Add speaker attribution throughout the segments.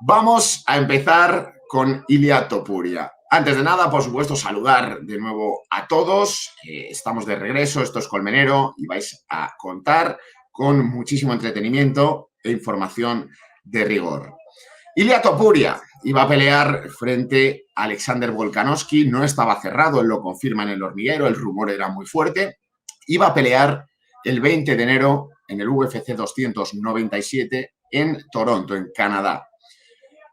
Speaker 1: Vamos a empezar con Ilia Topuria. Antes de nada, por supuesto, saludar de nuevo a todos. Estamos de regreso, esto es Colmenero y vais a contar con muchísimo entretenimiento e información de rigor. Ilia Topuria iba a pelear frente a Alexander Volkanovski, no estaba cerrado, él lo confirma en el hormiguero, el rumor era muy fuerte. Iba a pelear el 20 de enero en el UFC 297 en Toronto, en Canadá.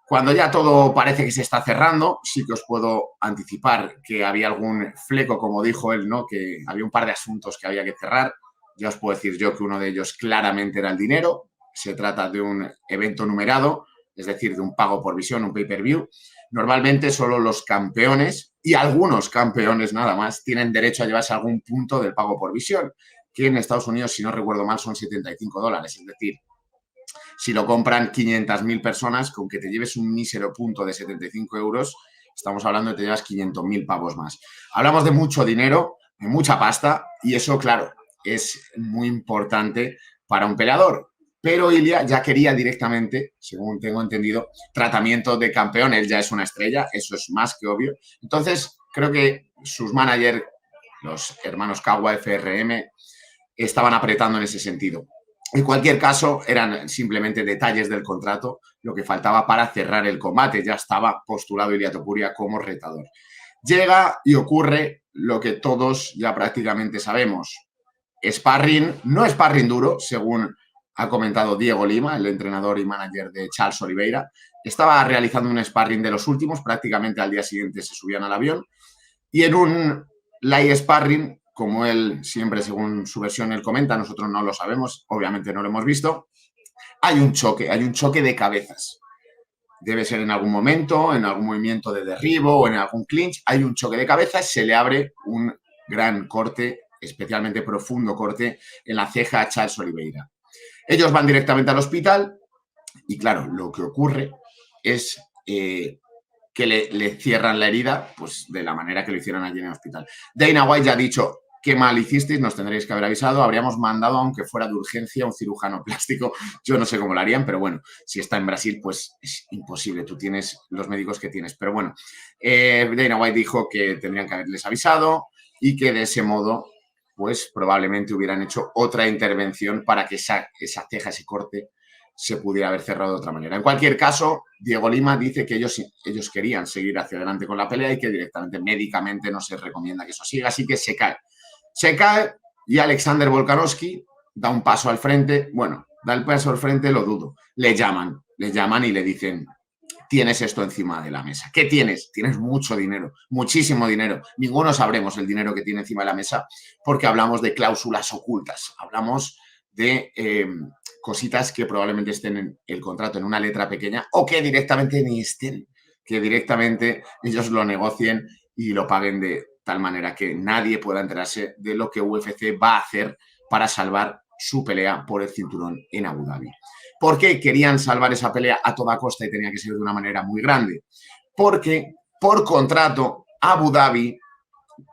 Speaker 1: Cuando ya todo parece que se está cerrando, sí que os puedo anticipar que había algún fleco, como dijo él, ¿no? Que había un par de asuntos que había que cerrar. Ya os puedo decir yo que uno de ellos claramente era el dinero. Se trata de un evento numerado, es decir, de un pago por visión, un pay-per-view. Normalmente solo los campeones y algunos campeones nada más tienen derecho a llevarse algún punto del pago por visión, que en Estados Unidos, si no recuerdo mal, son $75. Es decir, si lo compran 500.000 personas, con que te lleves un mísero punto de 75 euros, estamos hablando de que te llevas 500.000 pavos más. Hablamos de mucho dinero, de mucha pasta, y eso, claro, es muy importante para un peleador. Pero Ilia ya quería directamente, según tengo entendido, tratamiento de campeón. Él ya es una estrella, eso es más que obvio. Entonces, creo que sus managers, los hermanos Kawa, FRM, estaban apretando en ese sentido. En cualquier caso, eran simplemente detalles del contrato lo que faltaba para cerrar el combate. Ya estaba postulado Ilia Topuria como retador. Llega y ocurre lo que todos ya prácticamente sabemos. Sparring, no sparring duro, según ha comentado Diego Lima, el entrenador y manager de Charles Oliveira. Estaba realizando un sparring de los últimos, prácticamente al día siguiente se subían al avión. Y en un live sparring, como él siempre, según su versión, él comenta, nosotros no lo sabemos, obviamente no lo hemos visto, hay un choque de cabezas. Debe ser en algún momento, en algún movimiento de derribo o en algún clinch, hay un choque de cabezas, se le abre un gran corte, especialmente profundo corte, en la ceja a Charles Oliveira. Ellos van directamente al hospital y, claro, lo que ocurre es que le cierran la herida pues de la manera que lo hicieron allí en el hospital. Dana White ya ha dicho: qué mal hicisteis, nos tendréis que haber avisado, habríamos mandado, aunque fuera de urgencia, un cirujano plástico. Yo no sé cómo lo harían, pero bueno, si está en Brasil, pues es imposible, tú tienes los médicos que tienes. Pero bueno, Dana White dijo que tendrían que haberles avisado y que de ese modo, pues probablemente hubieran hecho otra intervención para que esa ceja, ese corte, se pudiera haber cerrado de otra manera. En cualquier caso, Diego Lima dice que ellos querían seguir hacia adelante con la pelea y que directamente médicamente no se recomienda que eso siga, así que se cae. Se cae y Alexander Volkanovski da un paso al frente. Bueno, da el paso al frente, lo dudo. Le llaman y le dicen: tienes esto encima de la mesa. ¿Qué tienes? Tienes mucho dinero, muchísimo dinero. Ninguno sabremos el dinero que tiene encima de la mesa porque hablamos de cláusulas ocultas. Hablamos de cositas que probablemente estén en el contrato en una letra pequeña o que directamente ni estén, que directamente ellos lo negocien y lo paguen de tal manera que nadie pueda enterarse de lo que UFC va a hacer para salvar su pelea por el cinturón en Abu Dhabi. ¿Por qué querían salvar esa pelea a toda costa y tenía que ser de una manera muy grande? Porque por contrato Abu Dhabi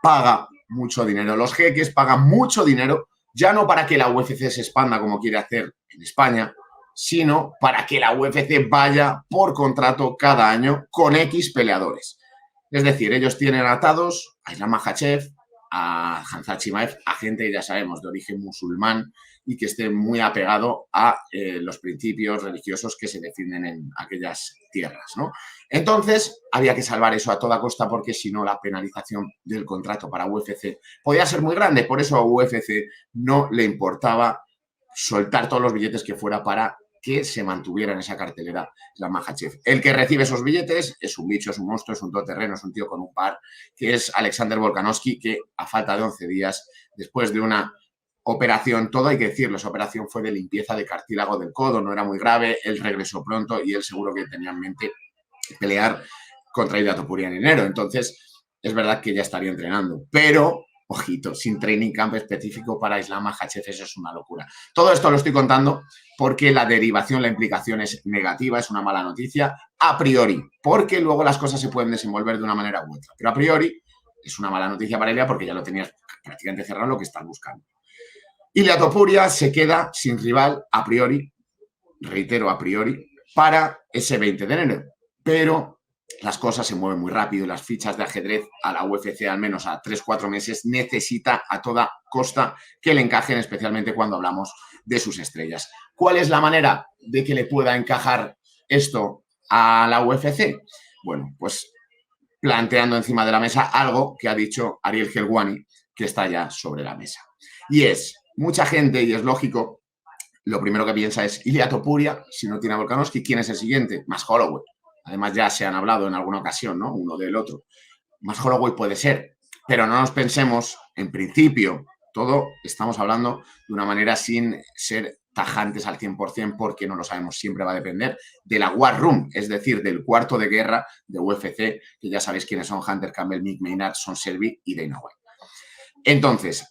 Speaker 1: paga mucho dinero. Los jeques pagan mucho dinero, ya no para que la UFC se expanda como quiere hacer en España, sino para que la UFC vaya por contrato cada año con X peleadores. Es decir, ellos tienen atados a Islam Makhachev, a Khamzat Chimaev, a gente, ya sabemos, de origen musulmán y que esté muy apegado a los principios religiosos que se defienden en aquellas tierras, ¿no? Entonces, había que salvar eso a toda costa porque si no la penalización del contrato para UFC podía ser muy grande. Por eso a UFC no le importaba soltar todos los billetes que fuera para que se mantuviera en esa cartelera la Makhachev. El que recibe esos billetes es un bicho, es un monstruo, es un todoterreno, es un tío con un par, que es Alexander Volkanovski, que a falta de 11 días, después de una operación, todo hay que decirlo, esa operación fue de limpieza de cartílago del codo, no era muy grave, él regresó pronto y él seguro que tenía en mente pelear contra Ilia Topuria en enero. Entonces, es verdad que ya estaría entrenando, pero ojito, sin training camp específico para Islam Makhachev, eso es una locura. Todo esto lo estoy contando porque la derivación, la implicación es negativa, es una mala noticia a priori, porque luego las cosas se pueden desenvolver de una manera u otra, pero a priori es una mala noticia para Ilia porque ya lo tenías prácticamente cerrado lo que están buscando. Ilia Topuria se queda sin rival a priori, reitero, a priori, para ese 20 de enero. Pero las cosas se mueven muy rápido y las fichas de ajedrez a la UFC, al menos a 3-4 meses, necesita a toda costa que le encajen, especialmente cuando hablamos de sus estrellas. ¿Cuál es la manera de que le pueda encajar esto a la UFC? Bueno, pues planteando encima de la mesa algo que ha dicho Ariel Helwani, que está ya sobre la mesa. Y es, mucha gente, y es lógico, lo primero que piensa es Ilia Topuria, si no tiene a Volkanovski, ¿quién es el siguiente? Max Holloway. Además ya se han hablado en alguna ocasión, ¿no? Uno del otro. Max Holloway puede ser, pero no nos pensemos, en principio, todo estamos hablando de una manera sin ser tajantes al 100% porque no lo sabemos, siempre va a depender de la War Room, es decir, del cuarto de guerra de UFC, que ya sabéis quiénes son: Hunter Campbell, Mick Maynard, Son Selby y Dana White. Entonces,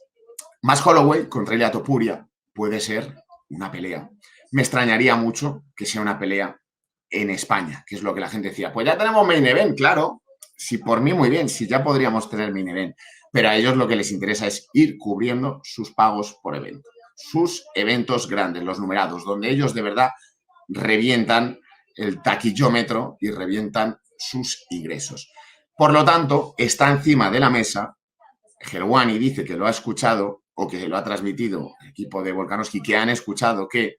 Speaker 1: Max Holloway contra Ilia Topuria puede ser una pelea. Me extrañaría mucho que sea una pelea en España, que es lo que la gente decía. Pues ya tenemos main event, claro. Si por mí, muy bien, si ya podríamos tener main event. Pero a ellos lo que les interesa es ir cubriendo sus pagos por evento. Sus eventos grandes, los numerados, donde ellos de verdad revientan el taquillómetro y revientan sus ingresos. Por lo tanto, está encima de la mesa. Helwani dice que lo ha escuchado o que lo ha transmitido el equipo de Volkanovski, que han escuchado que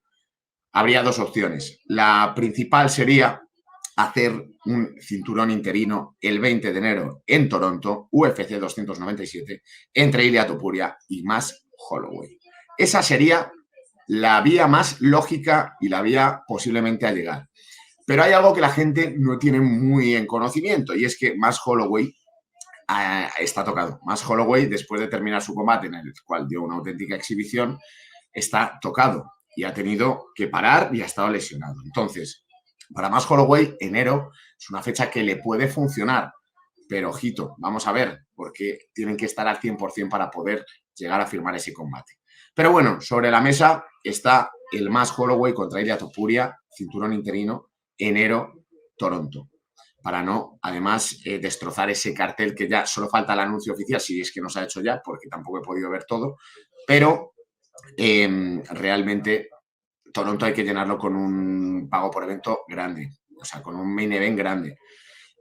Speaker 1: habría dos opciones. La principal sería hacer un cinturón interino el 20 de enero en Toronto, UFC 297, entre Ilia Topuria y Max Holloway. Esa sería la vía más lógica y la vía posiblemente a llegar. Pero hay algo que la gente no tiene muy en conocimiento, y es que Max Holloway está tocado. Max Holloway, después de terminar su combate, en el cual dio una auténtica exhibición, está tocado y ha tenido que parar y ha estado lesionado. Entonces, para Max Holloway, enero es una fecha que le puede funcionar, pero ojito, vamos a ver, porque tienen que estar al 100% para poder llegar a firmar ese combate. Pero bueno, sobre la mesa está el Max Holloway contra Ilia Topuria, cinturón interino, enero, Toronto, para no, además, destrozar ese cartel que ya solo falta el anuncio oficial, si es que no se ha hecho ya, porque tampoco he podido ver todo, pero realmente Toronto hay que llenarlo con un pago por evento grande, o sea, con un main event grande.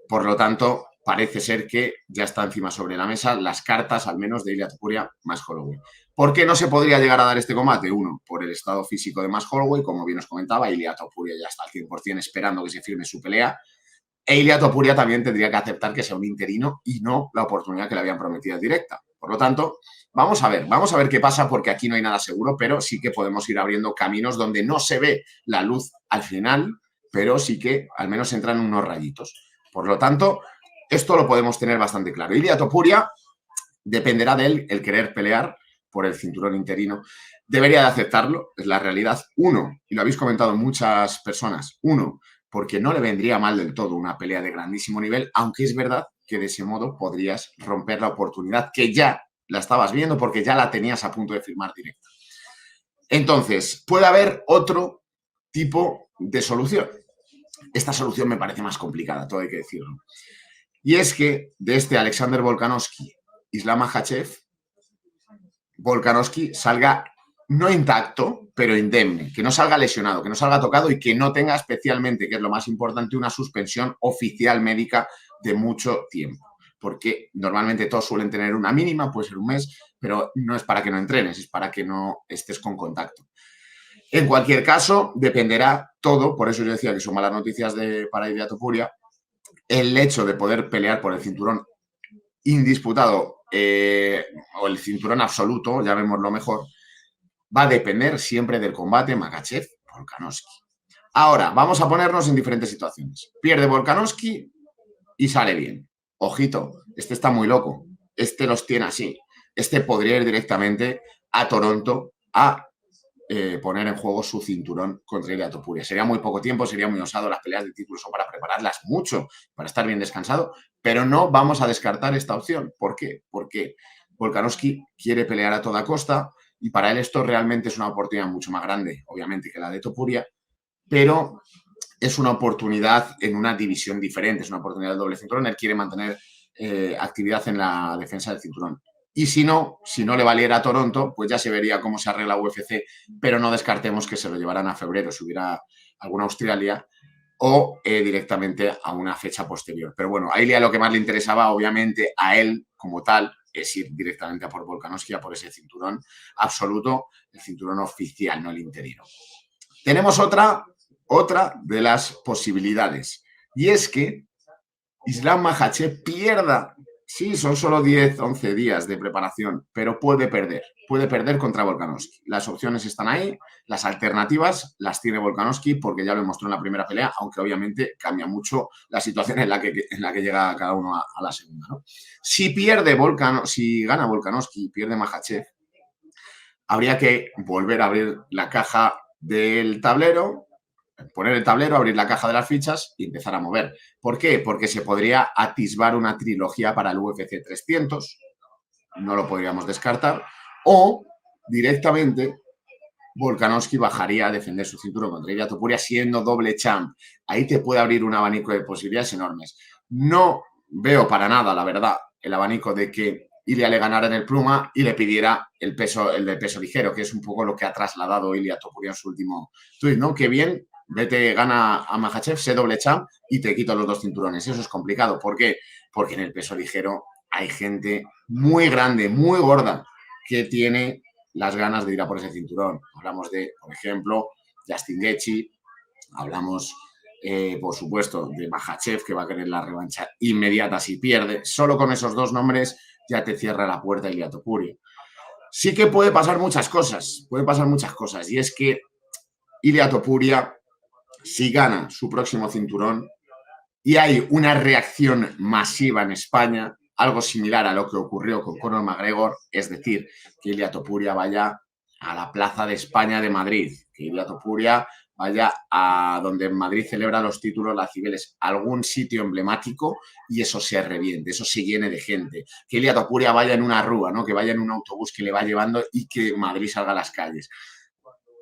Speaker 1: Por lo tanto, parece ser que ya está encima sobre la mesa las cartas, al menos, de Ilia Topuria más Holloway. ¿Por qué no se podría llegar a dar este combate? Uno, por el estado físico de Max Holloway, como bien os comentaba, Ilia Topuria ya está al 100% esperando que se firme su pelea. E Ilia Topuria también tendría que aceptar que sea un interino y no la oportunidad que le habían prometido directa. Por lo tanto, vamos a ver qué pasa, porque aquí no hay nada seguro, pero sí que podemos ir abriendo caminos donde no se ve la luz al final, pero sí que al menos entran unos rayitos. Por lo tanto, esto lo podemos tener bastante claro. Ilia Topuria, dependerá de él el querer pelear por el cinturón interino. Debería de aceptarlo, es la realidad. Uno, y lo habéis comentado muchas personas, uno, porque no le vendría mal del todo una pelea de grandísimo nivel, aunque es verdad que de ese modo podrías romper la oportunidad que ya la estabas viendo porque ya la tenías a punto de firmar directa. Entonces, puede haber otro tipo de solución. Esta solución me parece más complicada, todo hay que decirlo. Y es que de este Alexander Volkanovski, Islam Makhachev, Volkanovski salga no intacto, pero indemne, que no salga lesionado, que no salga tocado y que no tenga especialmente, que es lo más importante, una suspensión oficial médica de mucho tiempo. Porque normalmente todos suelen tener una mínima, puede ser un mes, pero no es para que no entrenes, es para que no estés con contacto. En cualquier caso, dependerá todo, por eso yo decía que son malas noticias para Ilia Topuria, el hecho de poder pelear por el cinturón indisputado o el cinturón absoluto, llamémoslo mejor, va a depender siempre del combate Makhachev-Volkanovski. Ahora, vamos a ponernos en diferentes situaciones. Pierde Volkanovski y sale bien. Ojito, este está muy loco. Este los tiene así. Este podría ir directamente a Toronto a poner en juego su cinturón contra Ilia Topuria. Sería muy poco tiempo, sería muy osado. Las peleas de títulos son para prepararlas mucho, para estar bien descansado, pero no vamos a descartar esta opción. ¿Por qué? Porque Volkanovski quiere pelear a toda costa y para él esto realmente es una oportunidad mucho más grande, obviamente, que la de Topuria, pero es una oportunidad en una división diferente, es una oportunidad de doble cinturón. Él quiere mantener actividad en la defensa del cinturón. Y si no le valiera a Toronto, pues ya se vería cómo se arregla UFC, pero no descartemos que se lo llevaran a febrero, si hubiera alguna Australia, o directamente a una fecha posterior. Pero bueno, a Ilia lo que más le interesaba, obviamente, a él como tal, es ir directamente a por Volkanovski, a por ese cinturón absoluto, el cinturón oficial, no el interino. Tenemos otra de las posibilidades, y es que Islam Makhachev pierda. Sí, son solo 10, 11 días de preparación, pero puede perder contra Volkanovski. Las opciones están ahí, las alternativas las tiene Volkanovski porque ya lo mostró en la primera pelea, aunque obviamente cambia mucho la situación en la que llega cada uno a la segunda, ¿no? Si gana Volkanovski y pierde Makhachev, habría que volver a abrir la caja del tablero, poner el tablero, abrir la caja de las fichas y empezar a mover. ¿Por qué? Porque se podría atisbar una trilogía para el UFC 300, no lo podríamos descartar, o directamente Volkanovski bajaría a defender su cinturón contra Ilia Topuria siendo doble champ. Ahí te puede abrir un abanico de posibilidades enormes. No veo para nada, la verdad, el abanico de que Ilia le ganara en el pluma y le pidiera el de peso ligero, que es un poco lo que ha trasladado Ilia Topuria en su último tweet, ¿no? Que bien, vete, gana a Makhachev, sé doble champ y te quito los dos cinturones. Eso es complicado. ¿Por qué? Porque en el peso ligero hay gente muy grande, muy gorda, que tiene las ganas de ir a por ese cinturón. Hablamos de, por ejemplo, Justin Gaethje, hablamos, por supuesto, de Makhachev, que va a querer la revancha inmediata si pierde. Solo con esos dos nombres ya te cierra la puerta Ilia Topuria. Sí que puede pasar muchas cosas, y es que Ilia Topuria, si gana su próximo cinturón y hay una reacción masiva en España, algo similar a lo que ocurrió con Conor McGregor, es decir, que Ilia Topuria vaya a la Plaza de España de Madrid, que Ilia Topuria vaya a donde en Madrid celebra los títulos, las Cibeles, algún sitio emblemático y eso se reviente, eso se llene de gente. Que Ilia Topuria vaya en una rúa, ¿no? Que vaya en un autobús que le va llevando y que Madrid salga a las calles.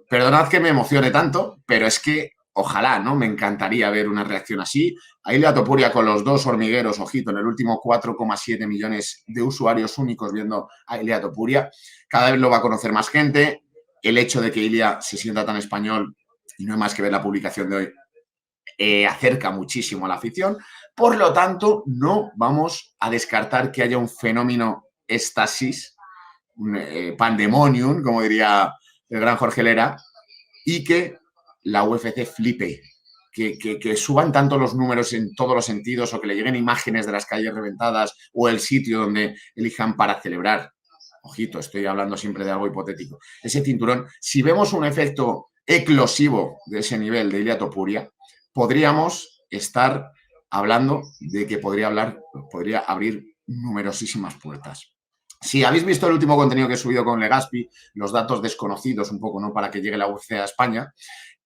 Speaker 1: Perdonad que me emocione tanto, pero es que ojalá, ¿no? Me encantaría ver una reacción así. A Ilia Topuria con los dos hormigueros, ojito, en el último 4,7 millones de usuarios únicos viendo a Ilia Topuria. Cada vez lo va a conocer más gente. El hecho de que Ilia se sienta tan español, y no hay más que ver la publicación de hoy, acerca muchísimo a la afición. Por lo tanto, no vamos a descartar que haya un fenómeno estasis, un pandemonium, como diría el gran Jorge Lera, y que la UFC flipe, que suban tanto los números en todos los sentidos o que le lleguen imágenes de las calles reventadas o el sitio donde elijan para celebrar. Ojito, estoy hablando siempre de algo hipotético. Ese cinturón, si vemos un efecto eclosivo de ese nivel de Ilia Topuria, podríamos estar hablando de que podría abrir numerosísimas puertas. Si habéis visto el último contenido que he subido con Legaspi, los datos desconocidos un poco, ¿no? Para que llegue la UFC a España,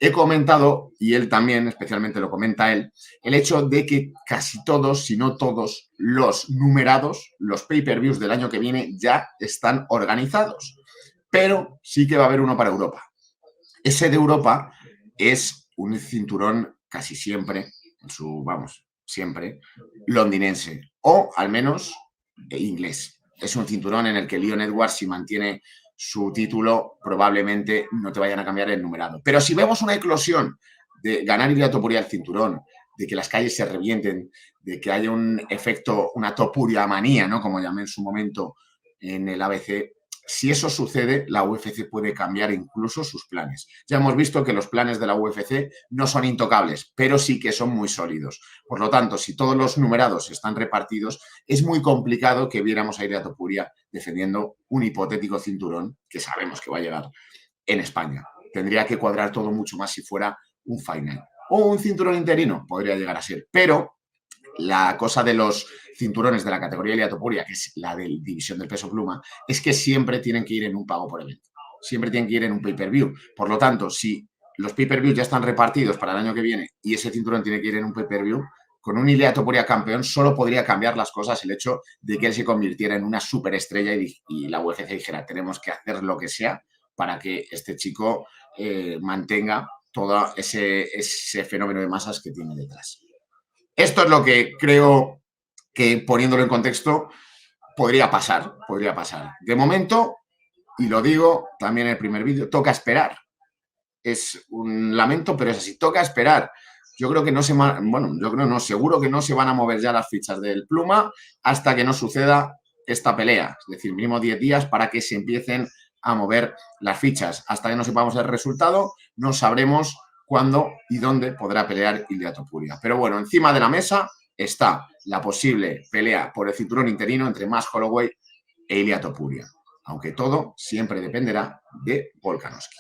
Speaker 1: he comentado, y él también, especialmente lo comenta él, el hecho de que casi todos, si no todos, los numerados, los pay-per-views del año que viene ya están organizados. Pero sí que va a haber uno para Europa. Ese de Europa es un cinturón casi siempre, siempre, londinense, o al menos inglés. Es un cinturón en el que Leon Edwards, si mantiene su título, probablemente no te vayan a cambiar el numerado. Pero si vemos una eclosión de ganar Ilia Topuria el cinturón, de que las calles se revienten, de que haya un efecto, una topuria manía, ¿no? Como llamé en su momento en el ABC, si eso sucede, la UFC puede cambiar incluso sus planes. Ya hemos visto que los planes de la UFC no son intocables, pero sí que son muy sólidos. Por lo tanto, si todos los numerados están repartidos, es muy complicado que viéramos a Ilia Topuria defendiendo un hipotético cinturón que sabemos que va a llegar en España. Tendría que cuadrar todo mucho más si fuera un final. O un cinturón interino podría llegar a ser, pero la cosa de los cinturones de la categoría Ilia Topuria, que es la de división del peso pluma, es que siempre tienen que ir en un pago por evento. Siempre tienen que ir en un pay-per-view. Por lo tanto, si los pay-per-views ya están repartidos para el año que viene y ese cinturón tiene que ir en un pay-per-view, con un Ilia Topuria campeón solo podría cambiar las cosas el hecho de que él se convirtiera en una superestrella y la UFC dijera, tenemos que hacer lo que sea para que este chico mantenga todo ese fenómeno de masas que tiene detrás. Esto es lo que creo que, poniéndolo en contexto, podría pasar. De momento, y lo digo también en el primer vídeo, toca esperar. Es un lamento, pero es así, toca esperar. yo creo que no yo creo no, seguro que no se van a mover ya las fichas del Pluma hasta que no suceda esta pelea. Es decir, mínimo 10 días para que se empiecen a mover las fichas. Hasta que no sepamos el resultado, no sabremos cuándo y dónde podrá pelear Ilia Topuria. Pero bueno, encima de la mesa está la posible pelea por el cinturón interino entre Max Holloway e Ilia Topuria. Aunque todo siempre dependerá de Volkanovski.